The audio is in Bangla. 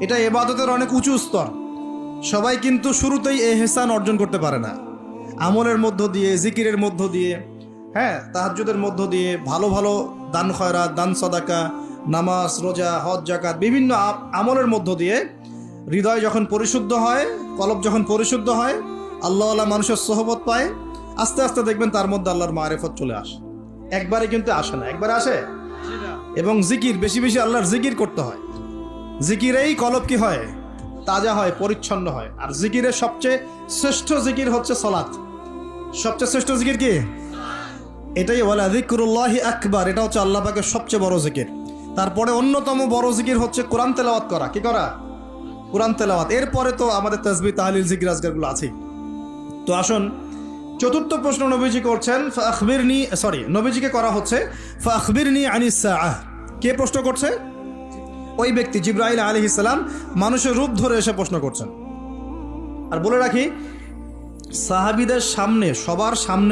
এটা ইবাদতের অনেক উঁচু স্তর। সবাই কিন্তু শুরুতেই ইহসান অর্জন করতে পারে না। আমলের মধ্য দিয়ে, জিকিরের মধ্য দিয়ে, হ্যাঁ, তাহাজ্জুদের মধ্য দিয়ে, ভালো ভালো দান খয়রাত, দান সদাকা, নামাজ, রোজা, হজ, যাকাত, বিভিন্ন আমলের মধ্য দিয়ে হৃদয় যখন পরিশুদ্ধ হয়, কলব যখন পরিশুদ্ধ হয়, আল্লাহওয়ালা মানুষের সোহবত পায়, আস্তে আস্তে দেখবেন তার মধ্যে আল্লাহর মারিফত চলে আসে। একবারে কিন্তু আসে না। একবারে আসে? এবং জিকির, বেশি বেশি আল্লাহর জিকির করতে হয়। জিকিরেই কলব কি হয়? তাজা হয়, পরিচ্ছন্ন হয়। আর জিকিরের সবচেয়ে শ্রেষ্ঠ জিকির হচ্ছে সালাত। সবচেয়ে শ্রেষ্ঠ জিকির কি? এটাই বলে যিকরুল্লাহি আকবার। এটা হচ্ছে আল্লাহ পাকের সবচেয়ে বড় জিকির। তারপরে অন্যতম বড় জিকির হচ্ছে কোরআন তেলাওয়াত করা। কি করা? কোরআন তেলাওয়াত। এরপরে তো আমাদের তাসবিহ, তাহলিল, জিকির, আজকারগুলো আছেই। তো আসুন, চতুর্থ প্রশ্ন নবীজি করছেন, নবীজিকে করা হচ্ছে ফাখবিরনি আনিস সাআহ। কে প্রশ্ন করছে? ওই ব্যক্তি জিবরাইল আলাইহিস সালাম মানুষের রূপ ধরে এসে প্রশ্ন করছেন। আর বলে রাখি, সাহাবীদের সামনে, সবার সামনে